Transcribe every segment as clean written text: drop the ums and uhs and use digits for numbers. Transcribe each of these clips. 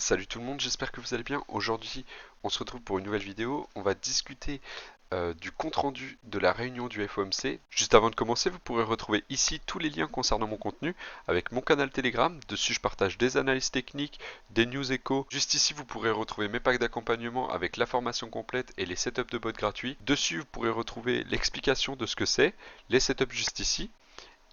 Salut tout le monde, j'espère que vous allez bien. Aujourd'hui, on se retrouve pour une nouvelle vidéo. On va discuter du compte-rendu de la réunion du FOMC. Juste avant de commencer, vous pourrez retrouver ici tous les liens concernant mon contenu avec mon canal Telegram. Dessus, je partage des analyses techniques, des news échos. Juste ici, vous pourrez retrouver mes packs d'accompagnement avec la formation complète et les setups de bots gratuits. Dessus, vous pourrez retrouver l'explication de ce que c'est, les setups juste ici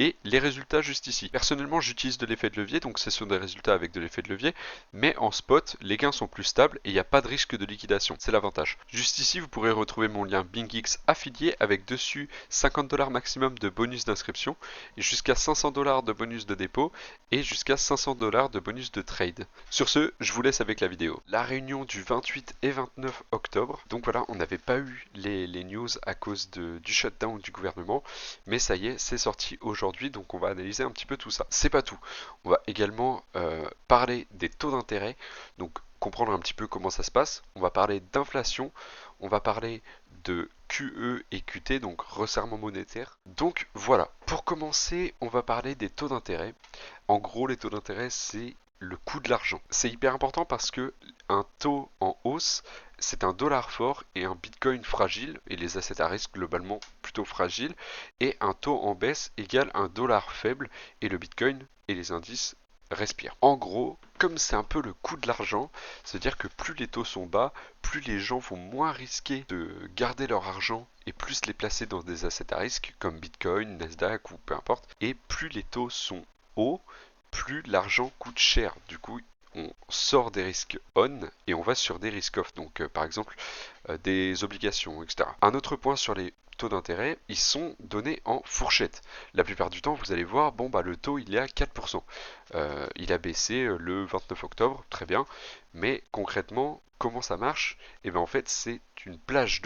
et les résultats juste ici. Personnellement, j'utilise de l'effet de levier, donc ce sont des résultats avec de l'effet de levier, mais en spot, les gains sont plus stables et il n'y a pas de risque de liquidation, c'est l'avantage. Juste ici, vous pourrez retrouver mon lien BingX affilié avec dessus 50$ maximum de bonus d'inscription, et jusqu'à 500$ de bonus de dépôt, et jusqu'à 500$ de bonus de trade. Sur ce, je vous laisse avec la vidéo. La réunion du 28 et 29 octobre, donc voilà, on n'avait pas eu les news à cause du shutdown du gouvernement, mais ça y est, c'est sorti aujourd'hui, donc on va analyser un petit peu tout ça. C'est pas tout. On va également parler des taux d'intérêt, donc comprendre un petit peu comment ça se passe. On va parler d'inflation, on va parler de QE et QT, donc resserrement monétaire. Donc voilà, pour commencer, on va parler des taux d'intérêt. En gros, les taux d'intérêt, c'est le coût de l'argent. C'est hyper important parce que un taux en hausse, c'est un dollar fort et un bitcoin fragile, et les assets à risque globalement plutôt fragiles, et un taux en baisse égale un dollar faible, et le bitcoin et les indices respirent. En gros, comme c'est un peu le coût de l'argent, c'est-à-dire que plus les taux sont bas, plus les gens vont moins risquer de garder leur argent et plus les placer dans des assets à risque comme Bitcoin, Nasdaq ou peu importe, et plus les taux sont hauts, plus l'argent coûte cher. Du coup, on sort des risques on et on va sur des risques off. Donc, par exemple, des obligations, etc. Un autre point sur les taux d'intérêt, ils sont donnés en fourchette. La plupart du temps, vous allez voir, bon bah le taux il est à 4%. Il a baissé le 29 octobre, très bien. Mais concrètement, comment ça marche? Et bien en fait, c'est une plage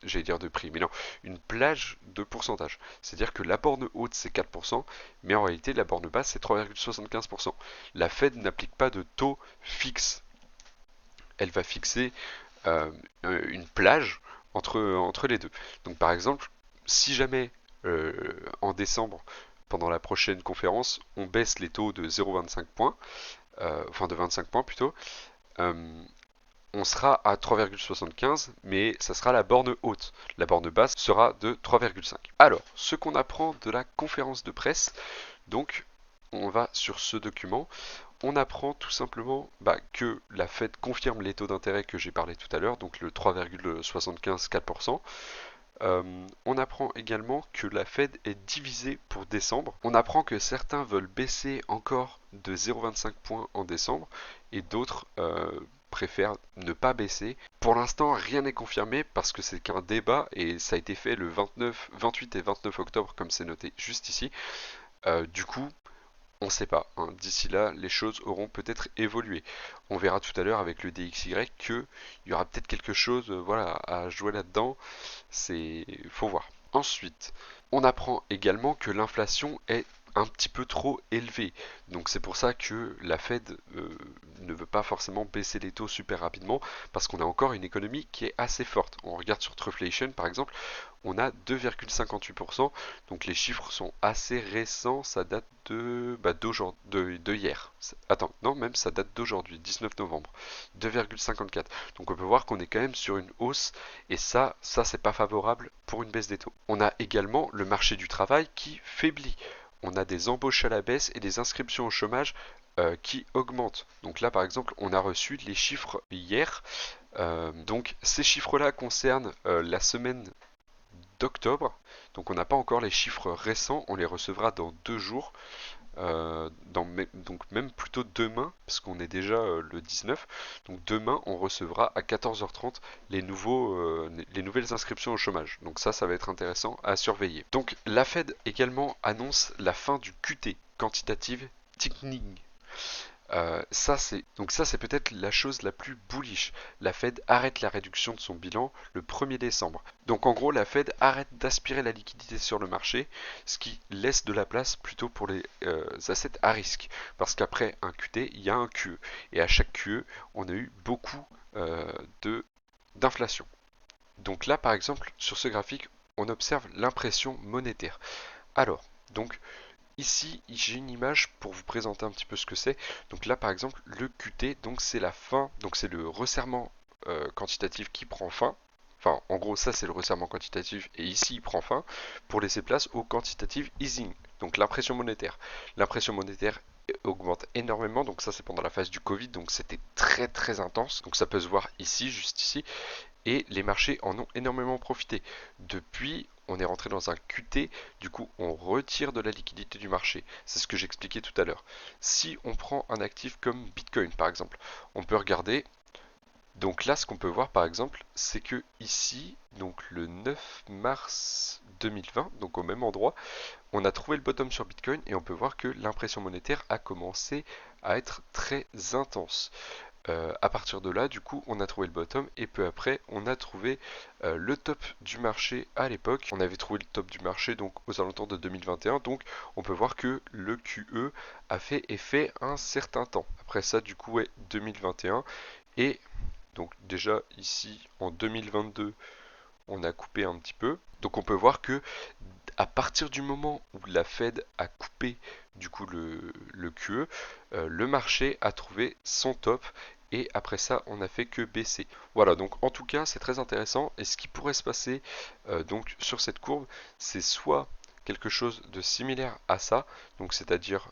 j'allais dire de prix, mais non, une plage de pourcentage. C'est-à-dire que la borne haute c'est 4%, mais en réalité la borne basse c'est 3,75%. La Fed n'applique pas de taux fixe. Elle va fixer une plage entre les deux. Donc par exemple, si jamais en décembre, pendant la prochaine conférence, on baisse les taux de 0,25 points, enfin de 25 points plutôt, euh, on sera à 3,75, mais ça sera la borne haute. La borne basse sera de 3,5. Alors, ce qu'on apprend de la conférence de presse, donc on va sur ce document, on apprend tout simplement que la Fed confirme les taux d'intérêt que j'ai parlé tout à l'heure, donc le 3,75-4%. On apprend également que la Fed est divisée pour décembre. On apprend que certains veulent baisser encore de 0,25 points en décembre et d'autres préfèrent ne pas baisser. Pour l'instant, rien n'est confirmé parce que c'est qu'un débat et ça a été fait le 28 et 29 octobre comme c'est noté juste ici. Du coup, on ne sait pas, hein. D'ici là, les choses auront peut-être évolué. On verra tout à l'heure avec le DXY qu'il y aura peut-être quelque chose voilà, à jouer là-dedans. Faut voir. Ensuite, on apprend également que l'inflation est un petit peu trop élevée. Donc c'est pour ça que la Fed ne veut pas forcément baisser les taux super rapidement parce qu'on a encore une économie qui est assez forte. On regarde sur Truflation par exemple, on a 2,58%. Donc les chiffres sont assez récents, ça date de hier. Attends, non, même ça date d'aujourd'hui, 19 novembre. 2,54. Donc on peut voir qu'on est quand même sur une hausse et ça c'est pas favorable pour une baisse des taux. On a également le marché du travail qui faiblit. On a des embauches à la baisse et des inscriptions au chômage qui augmentent. Donc là par exemple on a reçu les chiffres hier. Donc ces chiffres-là concernent la semaine d'octobre. Donc on n'a pas encore les chiffres récents, on les recevra dans 2 jours. Donc même plutôt demain, parce qu'on est déjà le 19. Donc demain, on recevra à 14h30 les nouvelles inscriptions au chômage. Donc ça va être intéressant à surveiller. Donc la Fed également annonce la fin du QT, quantitative tightening. Ça c'est peut-être la chose la plus bullish. La Fed arrête la réduction de son bilan le 1er décembre. Donc en gros, la Fed arrête d'aspirer la liquidité sur le marché, ce qui laisse de la place plutôt pour les assets à risque. Parce qu'après un QT, il y a un QE. Et à chaque QE, on a eu beaucoup d'inflation. Donc là, par exemple, sur ce graphique, on observe l'impression monétaire. Alors, donc, ici, j'ai une image pour vous présenter un petit peu ce que c'est. Donc là, par exemple, le QT, donc c'est la fin, donc c'est le resserrement quantitatif qui prend fin. Enfin, en gros, ça c'est le resserrement quantitatif et ici il prend fin pour laisser place au quantitative easing, donc l'impression monétaire. L'impression monétaire augmente énormément, donc ça c'est pendant la phase du Covid, donc c'était très très intense. Donc ça peut se voir ici, juste ici, et les marchés en ont énormément profité. Depuis, on est rentré dans un QT, du coup on retire de la liquidité du marché. C'est ce que j'expliquais tout à l'heure. Si on prend un actif comme Bitcoin par exemple, on peut regarder. Donc là, ce qu'on peut voir par exemple, c'est que ici, donc le 9 mars 2020, donc au même endroit, on a trouvé le bottom sur Bitcoin et on peut voir que l'impression monétaire a commencé à être très intense. À partir de là, du coup, on a trouvé le bottom et peu après, on a trouvé le top du marché à l'époque. On avait trouvé le top du marché donc aux alentours de 2021. Donc, on peut voir que le QE a fait effet un certain temps. Après ça, du coup, ouais, 2021 et donc déjà ici en 2022, on a coupé un petit peu. Donc, on peut voir que à partir du moment où la Fed a coupé du coup le QE, le marché a trouvé son top et après ça on n'a fait que baisser. Voilà, donc en tout cas c'est très intéressant et ce qui pourrait se passer donc sur cette courbe, c'est soit quelque chose de similaire à ça, donc c'est-à-dire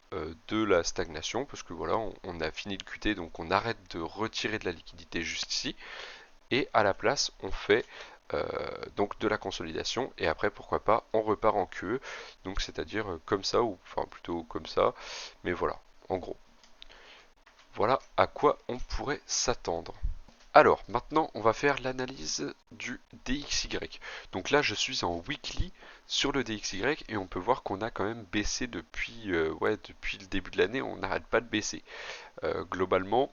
de la stagnation, parce que voilà, on a fini de QT, donc on arrête de retirer de la liquidité juste ici, et à la place on fait donc de la consolidation et après pourquoi pas on repart en queue, donc c'est-à-dire comme ça ou enfin plutôt comme ça, mais voilà, en gros voilà à quoi on pourrait s'attendre. Alors maintenant on va faire l'analyse du DXY. Donc là je suis en weekly sur le DXY et on peut voir qu'on a quand même baissé depuis, ouais, depuis le début de l'année, on n'arrête pas de baisser. Globalement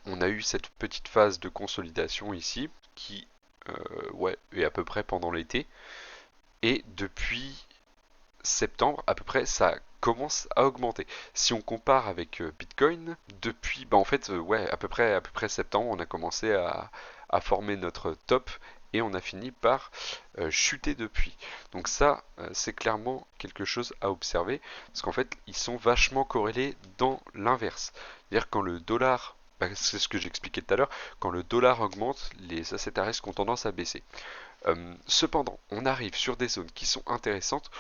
on a eu cette petite phase de consolidation ici qui ouais, est à peu près pendant l'été. Et depuis septembre, à peu près, ça commence à augmenter. Si on compare avec Bitcoin, depuis, bah en fait, ouais, à peu près septembre, on a commencé à former notre top et on a fini par chuter depuis. Donc ça, c'est clairement quelque chose à observer parce qu'en fait, ils sont vachement corrélés dans l'inverse. C'est-à-dire quand le dollar, bah, c'est ce que j'expliquais tout à l'heure, quand le dollar augmente, les assets à risque ont tendance à baisser. Cependant, on arrive sur des zones qui sont intéressantes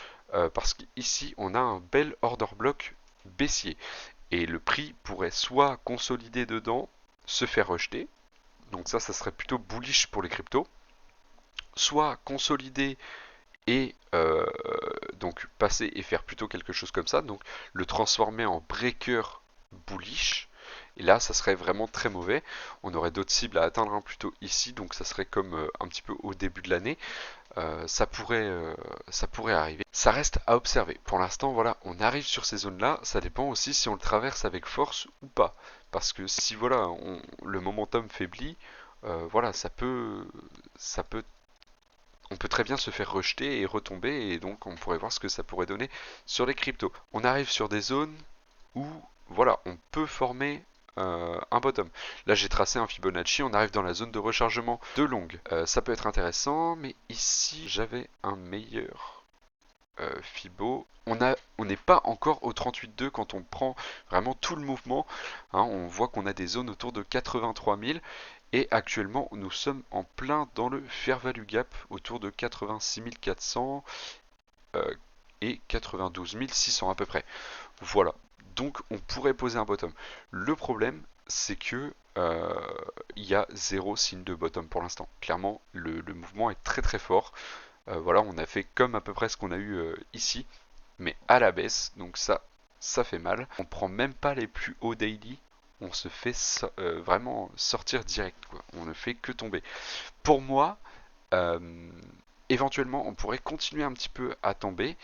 parce qu'ici, on a un bel order block baissier. Et le prix pourrait soit consolider dedans, se faire rejeter, donc ça serait plutôt bullish pour les cryptos, soit consolider et donc passer et faire plutôt quelque chose comme ça, donc le transformer en breaker bullish. Et là, ça serait vraiment très mauvais. On aurait d'autres cibles à atteindre plutôt ici, donc ça serait comme un petit peu au début de l'année. Ça pourrait arriver. Ça reste à observer. Pour l'instant, voilà, on arrive sur ces zones-là. Ça dépend aussi si on le traverse avec force ou pas. Parce que si voilà, le momentum faiblit, voilà, ça peut, on peut très bien se faire rejeter et retomber. Et donc, on pourrait voir ce que ça pourrait donner sur les cryptos. On arrive sur des zones où, voilà, on peut former un bottom. Là j'ai tracé un Fibonacci, on arrive dans la zone de rechargement de longue. Ça peut être intéressant, mais ici j'avais un meilleur Fibo. On n'est pas encore au 38,2 quand on prend vraiment tout le mouvement. Hein, on voit qu'on a des zones autour de 83 000 et actuellement nous sommes en plein dans le fair value gap autour de 86 400 et 92 600 à peu près. Voilà. Donc on pourrait poser un bottom. Le problème, c'est que il y a zéro signe de bottom pour l'instant. Clairement, le mouvement est très très fort. Voilà, on a fait comme à peu près ce qu'on a eu ici, mais à la baisse. Donc ça fait mal. On prend même pas les plus hauts daily. On se fait vraiment sortir direct, quoi. On ne fait que tomber. Pour moi, euh, éventuellement, on pourrait continuer un petit peu à tomber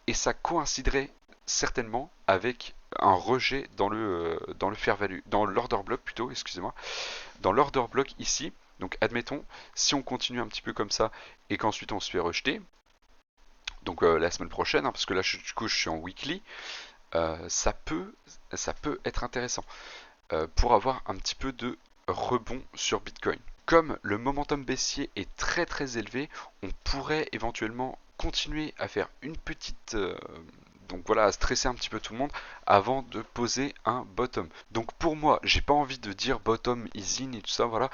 et ça coïnciderait certainement avec un rejet dans le fair value, dans l'order block plutôt, excusez-moi, dans l'order block ici. Donc admettons, si on continue un petit peu comme ça et qu'ensuite on se fait rejeter, donc la semaine prochaine, hein, parce que là du coup je suis en weekly, ça peut être intéressant pour avoir un petit peu de rebond sur Bitcoin. Comme le momentum baissier est très très élevé, on pourrait éventuellement continuer à faire une petite... donc voilà, à stresser un petit peu tout le monde avant de poser un bottom. Donc pour moi, j'ai pas envie de dire bottom is in et tout ça, voilà.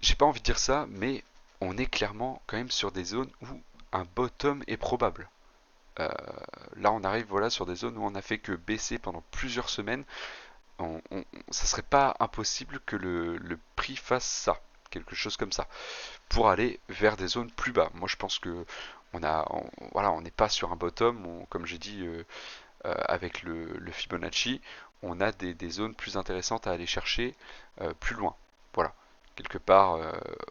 J'ai pas envie de dire ça, mais on est clairement quand même sur des zones où un bottom est probable. Euh, Là, on arrive voilà sur des zones où on a fait que baisser pendant plusieurs semaines. Ça serait pas impossible que le prix fasse ça, quelque chose comme ça, pour aller vers des zones plus bas. Moi, je pense que voilà, on n'est pas sur un bottom. Comme j'ai dit avec le Fibonacci, on a des zones plus intéressantes à aller chercher plus loin. Voilà, quelque part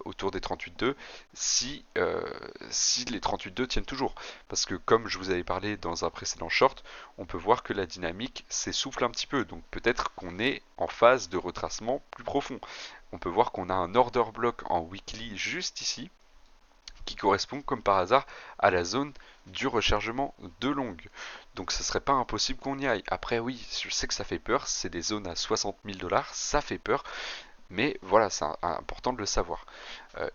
autour des 38,2 si les 38,2 tiennent toujours. Parce que comme je vous avais parlé dans un précédent short, on peut voir que la dynamique s'essouffle un petit peu. Donc peut-être qu'on est en phase de retracement plus profond. On peut voir qu'on a un order block en weekly juste ici, qui correspond comme par hasard à la zone du rechargement de longue. Donc ce serait pas impossible qu'on y aille. Après oui, je sais que ça fait peur, c'est des zones à 60 000 $, ça fait peur, mais voilà, c'est important de le savoir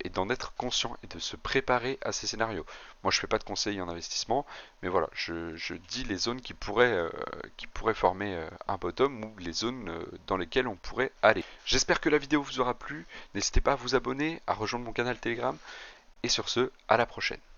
et d'en être conscient et de se préparer à ces scénarios. Moi je fais pas de conseils en investissement, mais voilà, je dis les zones qui pourraient former un bottom ou les zones dans lesquelles on pourrait aller. J'espère que la vidéo vous aura plu, n'hésitez pas à vous abonner, à rejoindre mon canal Telegram, et sur ce, à la prochaine.